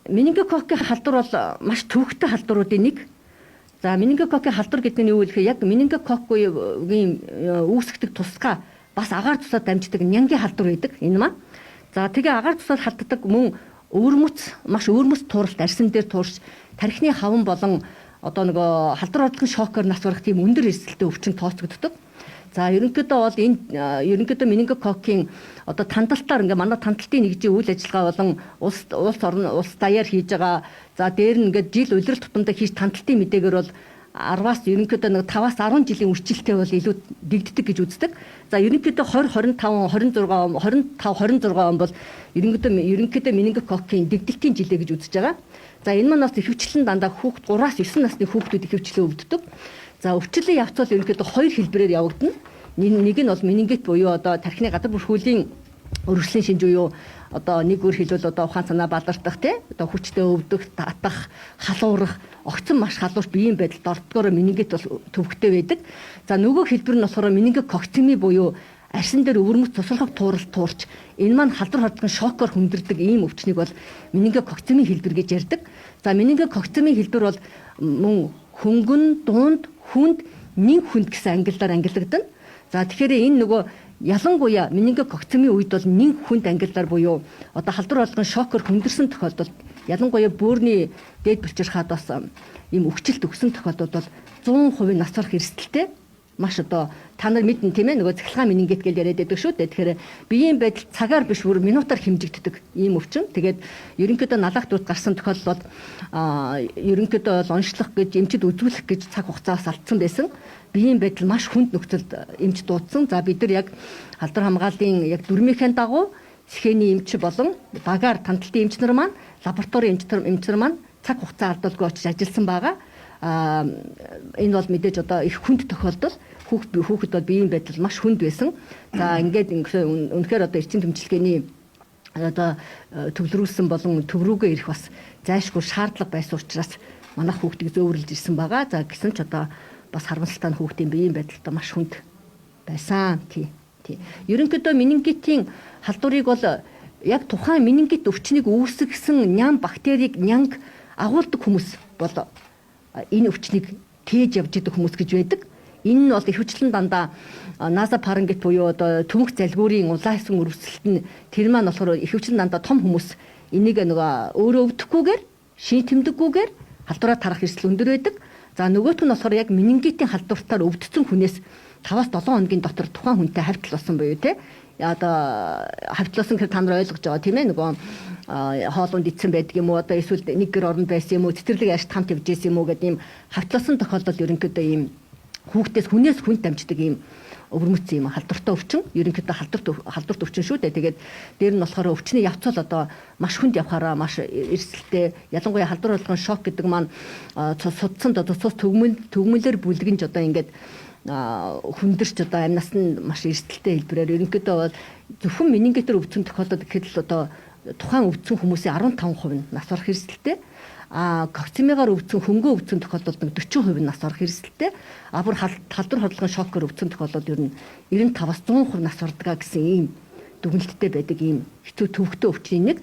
менингококкийн халдвар бол маш төвөгтэй халдваруудын нэг. За менингококкийн халдвар гэдэг нь юу вэ гэхээр яг менингококкийн үүсгдэг тусгай бас агаар тусаад дамждаг нянгийн халдвар байдаг энэ маань. За тэгээ агаар тусаад халддаг мөн маш өвөрмөц тууралт арьсан дээр туурч тархины хаван болон одоо нөгөө халдвар орлогын шокоор нас барах тийм өндөр эрсдэлтэй өвчин тооцогддог. За ерөнхийдөө бол энэ менингококкийн одоо тандалтаар ингээ манай тандалтын нэгжийн үйл ажиллагаа болон улс даяар хийж байгаа. За дээр нь ингээ жил улирал тутамдаа хийж тандалтын мэдээгээр бол 10-аас ерөнхийдөө нэг 5-аас 10 жилийн үржилттэй бол илүү дэгддэг гэж үздэг. За ерөнхийдөө 25-26 он бол ерөнхийдөө менингококкийн дэгдэлтийн жилээ гэж үзэж байгаа. За энэ маань бас ихэвчлэн дандаа 3-аас 9 насны хүүхдүүд ихэвчлэн өвддөг. За өвчлөлийн явц бол ерөнхийдөө хоёр хэлбэрээр явагдана. Нэг нь бол менингит буюу одоо тархины гадар бүрхүүлийн өргөслийн шинж буюу одоо нэг өөр хэлбэл одоо ухаан санаа балардах одоо хүчтэй өвдөх, татах, халуурах, огцон маш халуурч биеийн байдалд ордгоор менингит бол төвөгтэй байдаг. За нөгөө хэлбэр нь болохоор менингококцеми буюу арьсан дээр өвөрмөц тусалхаг тууралт туурч энэ маань халдвар хорлогын шокоор хүндэрдэг ийм өвчнийг бол менингококцеми хэлбэр гэж ярьдаг. За менингококцеми хэлбэр бол мөн хөнгөн, дунд, хүнд, нэн хүнд гэсэн ангиллаар ангиллагдана. За тэгэхээр энэ нөгөө ялангуяа менингококцеми үед бол нэн хүнд ангиллаар буюу одоо халдвар хорлогын шокоор хүндэрсэн тохиолдолд ялангуяа бөөрийн дээд булчирхаад бас ийм өвчлөлт өгсөн тохиолдолд бол 100% нас барах эрсдэлтэй маш одоо та нар мэднэ тийм ээ нөгөө цахилгаан менингит гэж яриад байдаг шүү дээ. Тэгэхээр биеийн байдал цагаар биш бүр минутаар хэмжигддэг ийм өвчин. Тэгээд ерөнхийдөө налаагтууд гарсан тохиолдол бол ерөнхийдөө онцлох гэж эмчид үзүүлэх гэж цаг хугацаас алдсан байсан. Биеийн байдал маш хүнд нөхцөлд эмч дуудсан. За бид нар яг халдвар хамгааллын яг дүрмийнхэн дагуу схений эмч болон багаар тандалтын эмч нар маань лабораторийн эмч нар маань цаг хугацаа алдуулгүй очиж ажилласан байгаа. Энэ бол мэдээж одоо их хүнд тохиолдол хүүхэд бол биеийн байдал маш хүнд байсан. За ингээд үнэхээр одоо эрчим тэмчилгээний одоо төвлөрүүлсэн болон төв рүүгээ ирэх бас зайлшгүй шаардлага байсан учраас манайх хүүхдийг зөөвөрлж ирсэн байгаа. За гэсэн ч одоо бас харамсалтай хүүхдийн биеийн байдалтай маш хүнд байсан. Тий. Ерөнхийдөө менингитийн халдварыг бол яг тухайн менингит өвчнийг үүсгэсэн ням бактерийг нянг агуулдаг хүмүүс бол энэ өвчнийг тээж явж идэх хүмүүс гэж байдаг. Энэ нь бол ихэвчлэн дандаа назопарингит буюу одоо төмөх залгуурын улаан хэсэг өрөвсөлт нь тэр маань болохоор ихэвчлэн дандаа том хүмүүс энийг нөгөө өөрөө өвдөхгүйгээр шин тэмдэггүйгээр халдвараа тарах эрсдэл өндөр байдаг. За нөгөөх нь болохоор яг менингитийн халдвартаар өвдсөн хүнээс 5-7 хоногийн дотор тухайн хүнтэй хавьтал болсон буюу те одоо хавьтлуулсан гэхээр та нар ойлгож байгаа тийм ээ нөгөө хоолунд ицсэн байдаг юм уу одоо эсвэл нэг гэр оронд байсан юм уу цэцэрлэг яшд хамт явж байсан юм уу гэдэг ийм хавьтлуулсан тохиолдол ерөнхийдөө ийм хүүхнээс хүнд дамждаг ийм өвөрмөц юм халдвартай өвчин ерөнхийдөө халдварт өвчин шүү дээ. Тэгээд дээр нь болохоор өвчний явцал одоо маш хүнд явхаараа маш эрсдэлтэй ялангуяа халдвар хорлогын шок гэдэг маань судцанд одоо цус төгмөлөөр бүлгэнж одоо ингээд хүндэрч одоо амнаас нь маш эрсдэлтэй хэлбэрээр ерөнхийдөө бол зөвхөн менингитээр өвдсөн тохиолдолд гэхэд л одоо тухайн өвдсөн хүмүүсийн 15% нь нас барах эрсдэлтэй. Кокцемигаар өвдсөн хөнгөө өвдсөн тохиолдолд 40% нас барах эрсдэлтэй. Бүр халдвар хорлогын шокоор өвдсөн тохиолдолд ер нь 95-аас 100% нас бардаг гэсэн ийм дүгнэлттэй байдаг ийм хэцүү төвөгтэй өвчний нэг.